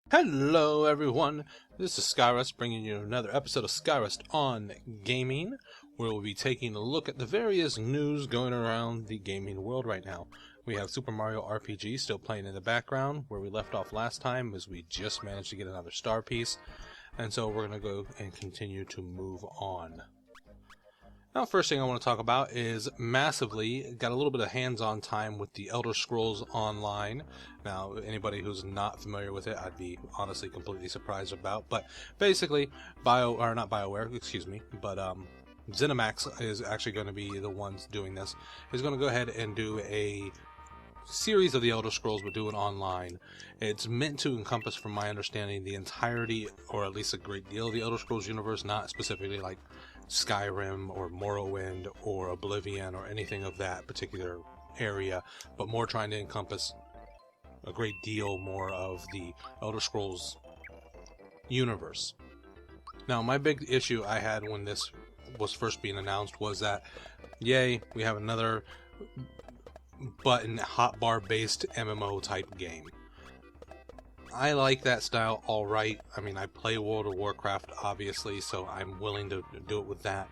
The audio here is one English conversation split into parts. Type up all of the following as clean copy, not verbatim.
Hello everyone, this is Skarest bringing you another episode of Skarest on Gaming, where we'll be taking a look at the various news going around the gaming world right now. We have Super Mario RPG still playing in the background, where we left off last time as we just managed to get another star piece, and so we're going to go and continue to move on. Now, first thing I want to talk about is massively got a little bit of hands-on time with the Elder Scrolls Online. Now, anybody who's not familiar with it, I'd be honestly completely surprised about. But basically, ZeniMax is actually going to be the ones doing this. Is going to go ahead and do a series of the Elder Scrolls, but do it online. It's meant to encompass, from my understanding, the entirety, or at least a great deal of the Elder Scrolls universe, not specifically like Skyrim or Morrowind or Oblivion or anything of that particular area, but more trying to encompass a great deal more of the Elder Scrolls universe. Now, my big issue I had when this was first being announced was that, yay, we have another button hotbar based MMO type game. I like that style alright. I mean, I play World of Warcraft obviously, so I'm willing to do it with that.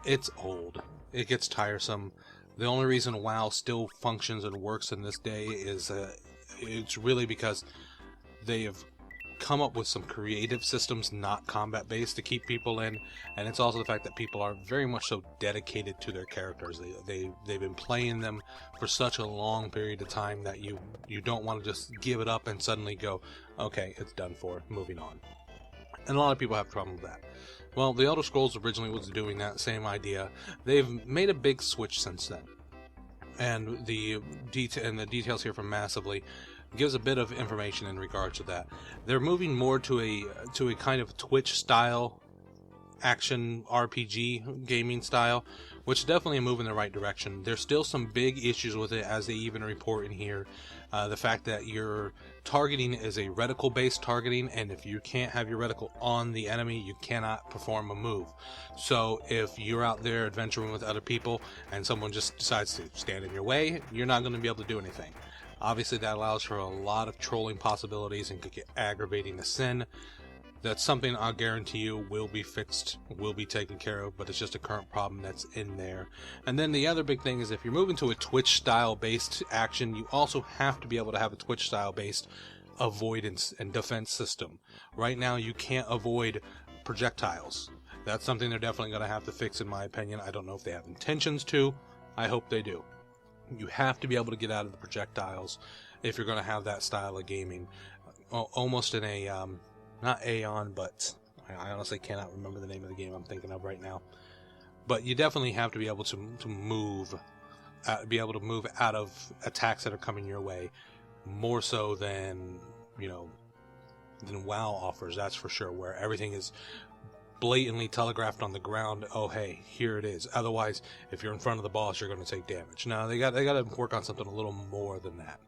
It's old. It gets tiresome. The only reason WoW still functions and works in this day is it's really because they have come up with some creative systems, not combat based, to keep people in, and it's also the fact that people are very much so dedicated to their characters. They've been playing them for such a long period of time that you don't want to just give it up and suddenly go, okay, it's done for, moving on. And a lot of people have trouble with that. Well, the Elder Scrolls originally was doing that same idea. They've made a big switch since then, and the details here from Massively gives a bit of information in regards to that. They're moving more to a kind of Twitch style action RPG gaming style, which is definitely a move in the right direction. There's still some big issues with it, as they even report in here. The fact that your targeting is a reticle based targeting, and if you can't have your reticle on the enemy, you cannot perform a move. So if you're out there adventuring with other people and someone just decides to stand in your way, you're not going to be able to do anything. Obviously, that allows for a lot of trolling possibilities and could get aggravating to sin. That's something I'll guarantee you will be fixed, will be taken care of, but it's just a current problem that's in there. And then the other big thing is, if you're moving to a Twitch style based action, you also have to be able to have a Twitch style based avoidance and defense system. Right now, you can't avoid projectiles. That's something they're definitely going to have to fix, in my opinion. I don't know if they have intentions to. I hope they do. You have to be able to get out of the projectiles if you're going to have that style of gaming. Almost in a, not Aeon, but I honestly cannot remember the name of the game I'm thinking of right now. But you definitely have to be able to move out of attacks that are coming your way, more so than, than WoW offers, that's for sure, where everything is blatantly telegraphed on the ground. Oh, hey, here it is. Otherwise, if you're in front of the boss, you're going to take damage. Now, they got to work on something a little more than that.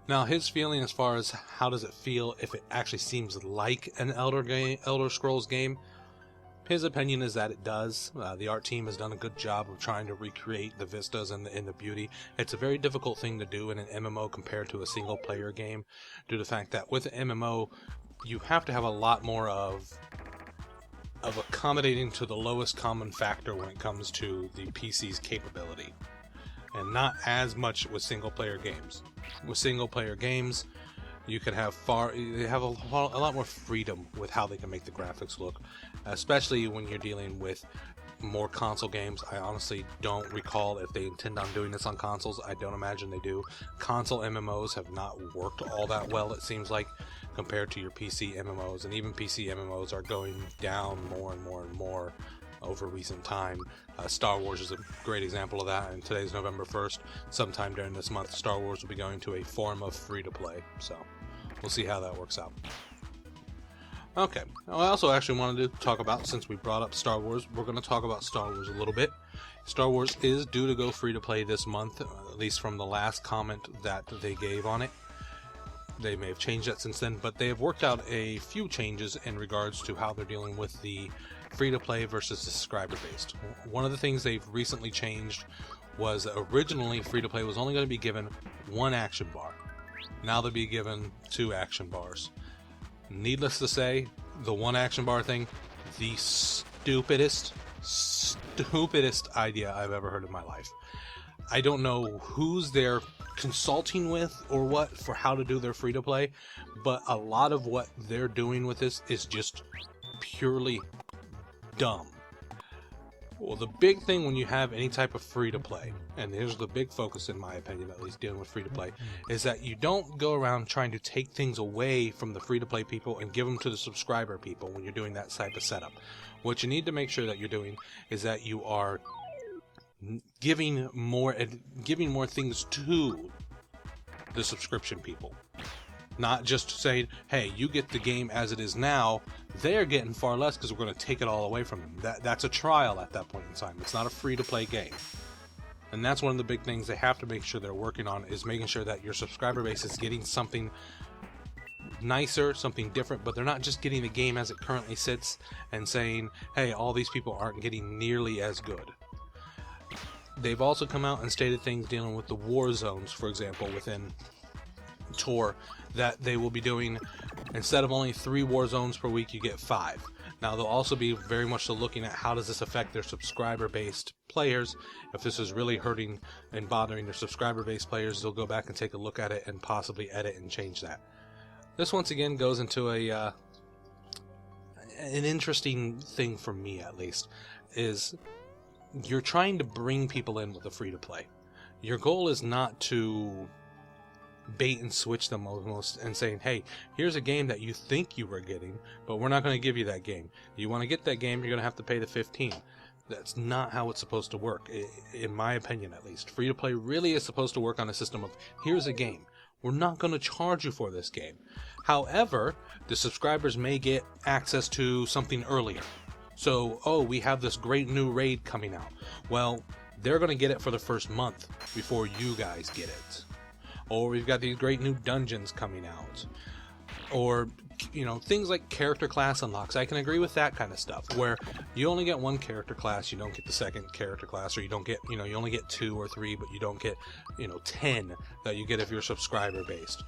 Now, his feeling as far as how does it feel if it actually seems like an Elder Scrolls game, his opinion is that it does. The art team has done a good job of trying to recreate the vistas and the beauty. It's a very difficult thing to do in an MMO compared to a single-player game, due to the fact that with an MMO, you have to have a lot more of accommodating to the lowest common factor when it comes to the PC's capability, and not as much with single-player games. With single-player games, you could have a lot more freedom with how they can make the graphics look, especially when you're dealing with more console games. I honestly don't recall if they intend on doing this on consoles. I don't imagine they do. Console MMOs have not worked all that well, it seems like, compared to your PC MMOs, and even PC MMOs are going down more and more and more over recent time. Star Wars is a great example of that, and today's November 1st. Sometime during this month, Star Wars will be going to a form of free-to-play, so we'll see how that works out. Okay, I also actually wanted to talk about, since we brought up Star Wars, we're going to talk about Star Wars a little bit. Star Wars is due to go free-to-play this month, at least from the last comment that they gave on it. They may have changed that since then, but they have worked out a few changes in regards to how they're dealing with the free-to-play versus subscriber-based. One of the things they've recently changed was originally free-to-play was only going to be given one action bar. Now they'll be given 2 action bars. Needless to say, the 1 action bar thing, the stupidest idea I've ever heard in my life. I don't know who's they're consulting with or what for how to do their free-to-play, but a lot of what they're doing with this is just purely dumb. Well, the big thing when you have any type of free-to-play, and here's the big focus in my opinion, at least dealing with free-to-play, is that you don't go around trying to take things away from the free-to-play people and give them to the subscriber people when you're doing that type of setup. What you need to make sure that you're doing is that you are giving more things to the subscription people. Not just saying, hey, you get the game as it is now. They're getting far less because we're going to take it all away from them. That's a trial at that point in time. It's not a free-to-play game. And that's one of the big things they have to make sure they're working on, is making sure that your subscriber base is getting something nicer, something different, but they're not just getting the game as it currently sits and saying, hey, all these people aren't getting nearly as good. They've also come out and stated things dealing with the war zones, for example, within Tor, that they will be doing, instead of only 3 war zones per week, you get 5. Now they'll also be very much so looking at how does this affect their subscriber-based players. If this is really hurting and bothering their subscriber-based players, they'll go back and take a look at it and possibly edit and change that. This once again goes into an interesting thing for me, at least, is you're trying to bring people in with a free-to-play. Your goal is not to bait and switch them almost and saying, hey, here's a game that you think you were getting, but we're not going to give you that game. You want to get that game, you're going to have to pay the $15. That's not how it's supposed to work, in my opinion at least. Free-to-play really is supposed to work on a system of, here's a game. We're not going to charge you for this game. However, the subscribers may get access to something earlier. So, oh, we have this great new raid coming out. Well, they're going to get it for the first month before you guys get it. Or we've got these great new dungeons coming out. Or, you know, things like character class unlocks. I can agree with that kind of stuff, where you only get 1 character class, you don't get the 2nd character class, or you don't get, you know, you only get 2 or 3, but you don't get, 10 that you get if you're subscriber based.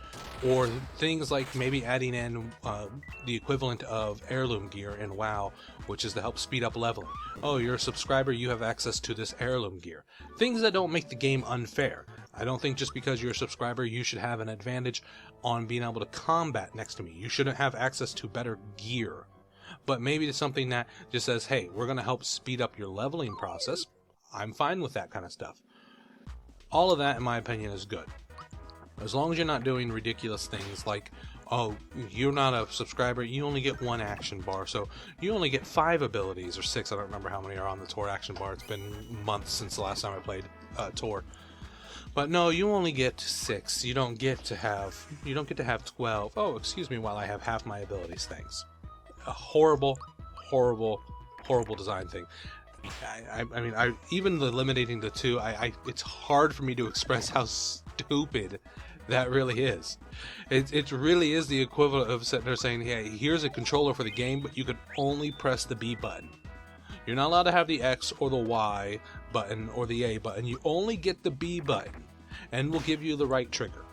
Or things like maybe adding in the equivalent of heirloom gear in WoW, which is to help speed up leveling. Oh, you're a subscriber, you have access to this heirloom gear. Things that don't make the game unfair. I don't think just because you're a subscriber you should have an advantage on being able to combat next to me. You shouldn't have access to better gear. But maybe it's something that just says, hey, we're going to help speed up your leveling process. I'm fine with that kind of stuff. All of that, in my opinion, is good. As long as you're not doing ridiculous things like, oh, you're not a subscriber, you only get 1 action bar, so you only get 5 abilities, or 6, I don't remember how many are on the Tor action bar. It's been months since the last time I played Tor. But no, you only get 6. You don't get to have 12. Oh, excuse me, while I have half my abilities. Thanks. A horrible design thing. I mean, even eliminating the 2, it's hard for me to express how stupid that really is. It really is the equivalent of sitting there saying, hey, here's a controller for the game, but you can only press the B button. You're not allowed to have the X or the Y button or the A button. You only get the B button, and we'll give you the right trigger.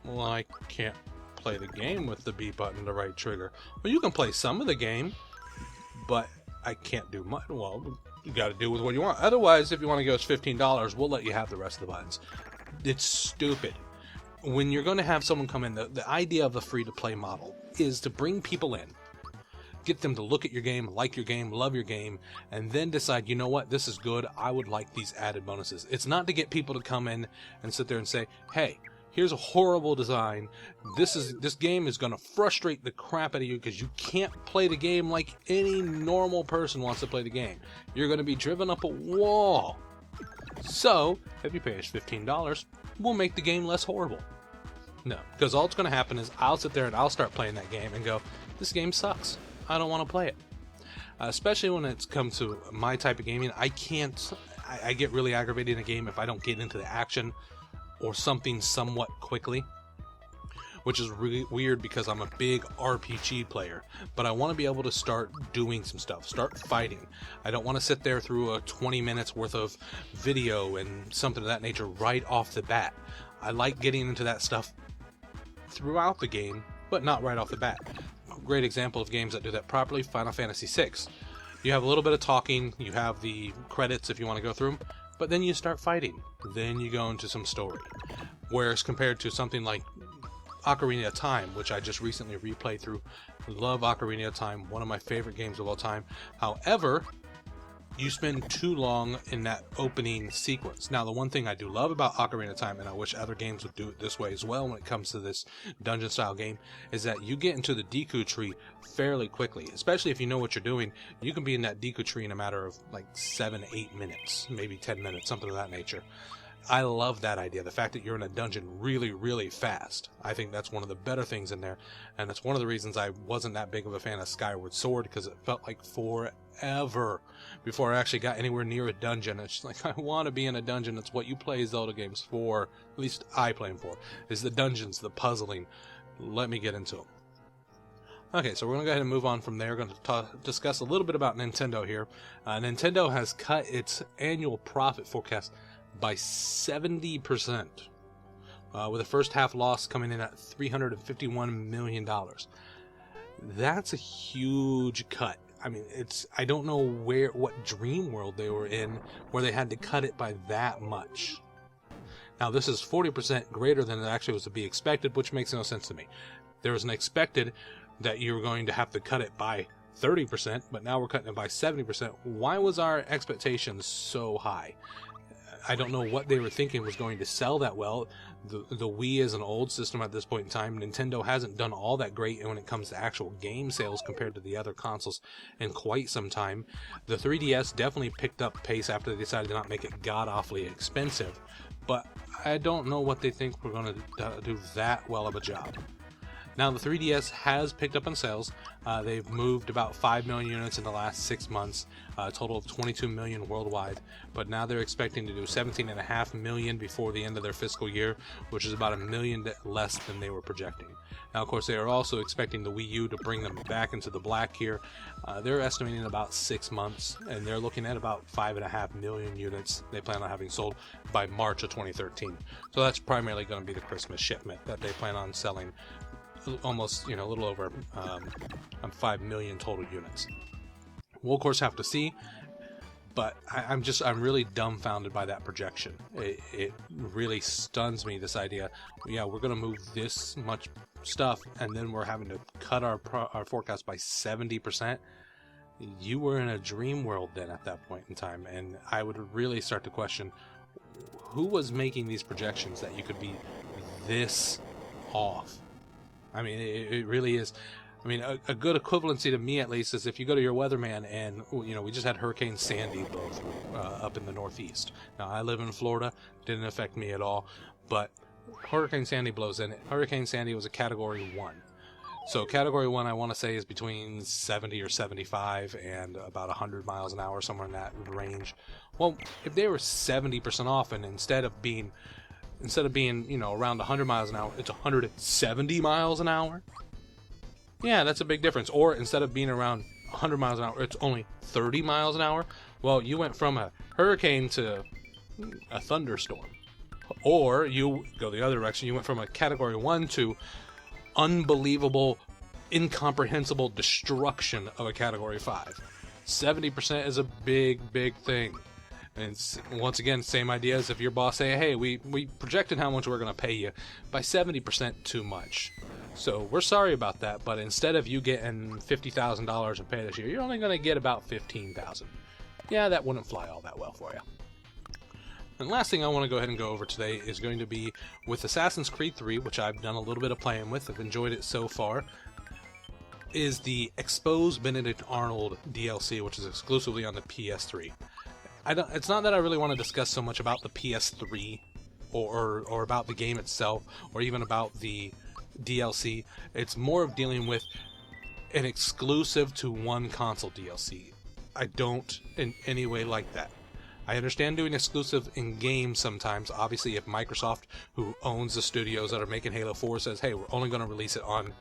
Well, I can't play the game with the B button, the right trigger. Well, you can play some of the game, but I can't do much. Well, you got to do with what you want. Otherwise, if you want to go, it's $15. We'll let you have the rest of the buttons. It's stupid. When you're going to have someone come in, the idea of the free-to-play model is to bring people in, get them to look at your game, like your game, love your game, and then decide, you know what, this is good, I would like these added bonuses. It's not to get people to come in and sit there and say, hey, here's a horrible design, this game is going to frustrate the crap out of you because you can't play the game like any normal person wants to play the game. You're going to be driven up a wall. So, if you pay us $15, we'll make the game less horrible. No, because all that's going to happen is I'll sit there and I'll start playing that game and go, this game sucks. I don't want to play it. Especially when it's come to my type of gaming, I get really aggravated in a game if I don't get into the action or something somewhat quickly, which is really weird because I'm a big RPG player, but I want to be able to start doing some stuff, start fighting. I don't want to sit there through a 20 minutes worth of video and something of that nature right off the bat. I like getting into that stuff throughout the game, but not right off the bat. Great example of games that do that properly, Final Fantasy VI. You have a little bit of talking, you have the credits if you want to go through them, but then you start fighting. Then you go into some story. Whereas compared to something like Ocarina of Time, which I just recently replayed through, love Ocarina of Time, one of my favorite games of all time. However, you spend too long in that opening sequence. Now, the one thing I do love about Ocarina of Time, and I wish other games would do it this way as well when it comes to this dungeon-style game, is that you get into the Deku Tree fairly quickly. Especially if you know what you're doing, you can be in that Deku Tree in a matter of like 7-8 minutes, maybe 10 minutes, something of that nature. I love that idea, the fact that you're in a dungeon really, really fast. I think that's one of the better things in there, and that's one of the reasons I wasn't that big of a fan of Skyward Sword, because it felt like forever before I actually got anywhere near a dungeon. It's just like, I want to be in a dungeon. That's what you play Zelda games for, at least I play them for, is the dungeons, the puzzling. Let me get into them. Okay, so we're going to go ahead and move on from there. We're going to discuss a little bit about Nintendo here. Nintendo has cut its annual profit forecast by 70%, with the first half loss coming in at $351 million. That's a huge cut. I mean, I don't know what dream world they were in where they had to cut it by that much. Now, this is 40% greater than it actually was to be expected, which makes no sense to me. There was an expected that you were going to have to cut it by 30%, but now we're cutting it by 70%. Why was our expectations so high? I don't know what they were thinking was going to sell that well. The Wii is an old system at this point in time. Nintendo hasn't done all that great when it comes to actual game sales compared to the other consoles in quite some time. The 3DS definitely picked up pace after they decided to not make it god-awfully expensive, but I don't know what they think we're going to do that well of a job. Now, the 3DS has picked up in sales. They've moved about 5 million units in the last 6 months, a total of 22 million worldwide. But now they're expecting to do 17.5 million before the end of their fiscal year, which is about 1 million less than they were projecting. Now, of course, they are also expecting the Wii U to bring them back into the black here. They're estimating about 6 months, and they're looking at about 5.5 million units they plan on having sold by March of 2013. So that's primarily going to be the Christmas shipment that they plan on selling. Almost, a little over 5 million total units. We'll of course have to see, but I'm really dumbfounded by that projection. It really stuns me, this idea. Yeah, we're going to move this much stuff, and then we're having to cut our forecast by 70%. You were in a dream world then at that point in time, and I would really start to question who was making these projections that you could be this off. I mean, it really is. I mean, a good equivalency to me, at least, is if you go to your weatherman and, we just had Hurricane Sandy blow through up in the Northeast. Now, I live in Florida. Didn't affect me at all. But Hurricane Sandy blows in. Hurricane Sandy was a Category 1. So Category 1, I want to say, is between 70 or 75 and about 100 miles an hour, somewhere in that range. Well, if they were 70% off, and instead of being around 100 miles an hour, it's 170 miles an hour. Yeah, that's a big difference. Or instead of being around 100 miles an hour, it's only 30 miles an hour. Well, you went from a hurricane to a thunderstorm. Or you go the other direction. You went from a Category 1 to unbelievable, incomprehensible destruction of a Category 5. 70% is a big, big thing. And it's, once again, same idea as if your boss say, hey, we projected how much we're going to pay you by 70% too much. So we're sorry about that, but instead of you getting $50,000 in pay this year, you're only going to get about $15,000. Yeah, that wouldn't fly all that well for you. And last thing I want to go ahead and go over today is going to be with Assassin's Creed 3, which I've done a little bit of playing with. I've enjoyed it so far. Is the Expose Benedict Arnold DLC, which is exclusively on the PS3. It's not that I really want to discuss so much about the PS3 or about the game itself or even about the DLC. It's more of dealing with an exclusive to one console DLC. I don't in any way like that. I understand doing exclusive in games sometimes. Obviously, if Microsoft, who owns the studios that are making Halo 4, says, hey, we're only going to release it on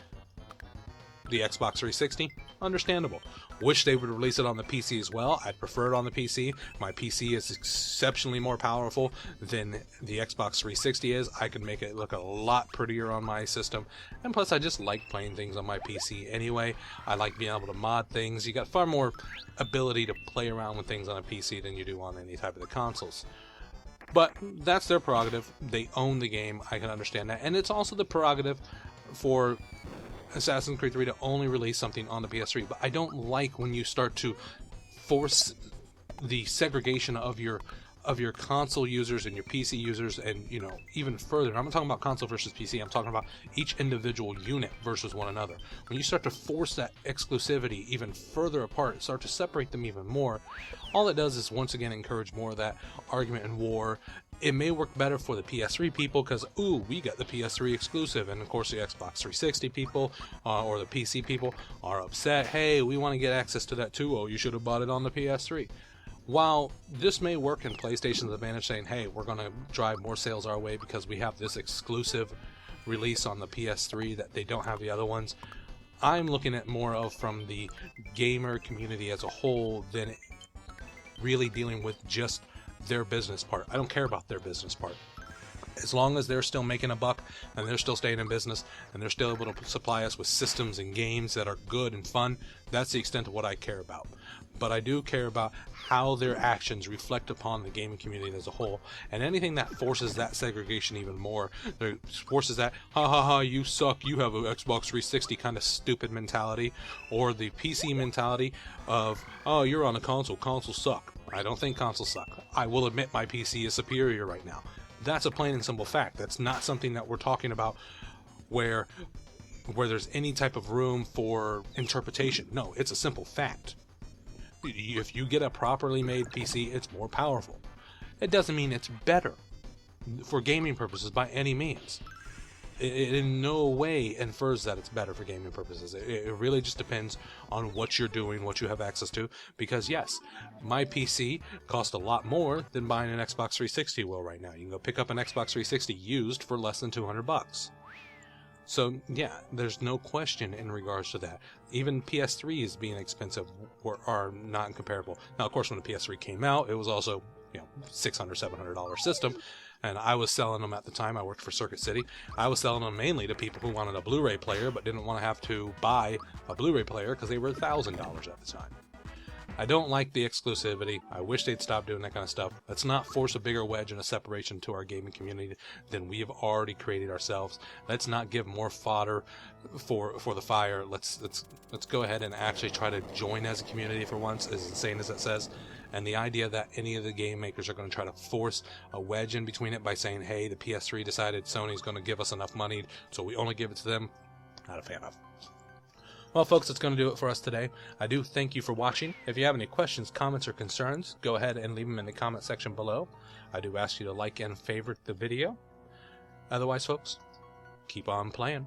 the Xbox 360, Understandable. Wish they would release it on the PC as well. I'd prefer it on the PC. My PC is exceptionally more powerful than the Xbox 360 is. I could make it look a lot prettier on my system. And plus, I just like playing things on my PC anyway. I like being able to mod things. You got far more ability to play around with things on a PC than you do on any type of the consoles. But that's their prerogative. They own the game. I can understand that. And it's also the prerogative for Assassin's Creed 3 to only release something on the PS3. But I don't like when you start to force the segregation of your console users and your PC users, and even further. I'm not talking about console versus PC. I'm talking about each individual unit versus one another. When you start to force that exclusivity even further apart, start to separate them even more, all it does is once again encourage more of that argument and war. It may work better for the PS3 people because, ooh, we got the PS3 exclusive, and of course the Xbox 360 people or the PC people are upset. Hey, we want to get access to that too. Oh, you should have bought it on the PS3. While this may work in PlayStation's advantage, saying, hey, we're going to drive more sales our way because we have this exclusive release on the PS3 that they don't have the other ones, I'm looking at more of from the gamer community as a whole than really dealing with just their business part. I don't care about their business part. As long as they're still making a buck and they're still staying in business and they're still able to supply us with systems and games that are good and fun, that's the extent of what I care about. But I do care about how their actions reflect upon the gaming community as a whole, and anything that forces that segregation even more, that forces that ha ha ha you suck, you have an Xbox 360 kind of stupid mentality, or the PC mentality of, oh, you're on a console, consoles suck. I don't think consoles suck. I will admit my PC is superior right now. That's a plain and simple fact. That's not something that we're talking about where there's any type of room for interpretation. No, it's a simple fact. If you get a properly made PC, it's more powerful. It doesn't mean it's better for gaming purposes by any means. It in no way infers that it's better for gaming purposes. It really just depends on what you're doing, what you have access to. Because yes, my PC costs a lot more than buying an Xbox 360 will right now. You can go pick up an Xbox 360 used for less than $200. So yeah, there's no question in regards to that. Even PS3s being expensive are not comparable. Now, of course, when the PS3 came out, it was also $600, $700 system, and I was selling them at the time. I worked for Circuit City. I was selling them mainly to people who wanted a Blu-ray player but didn't want to have to buy a Blu-ray player because they were $1,000 at the time. I don't like the exclusivity. I wish they'd stop doing that kind of stuff. Let's not force a bigger wedge and a separation to our gaming community than we have already created ourselves. Let's not give more fodder for the fire. Let's go ahead and actually try to join as a community for once, as insane as it says. And the idea that any of the game makers are going to try to force a wedge in between it by saying, hey, the PS3 decided Sony's going to give us enough money, so we only give it to them, not a fan of. Well, folks, that's going to do it for us today. I do thank you for watching. If you have any questions, comments, or concerns, go ahead and leave them in the comment section below. I do ask you to like and favorite the video. Otherwise, folks, keep on playing.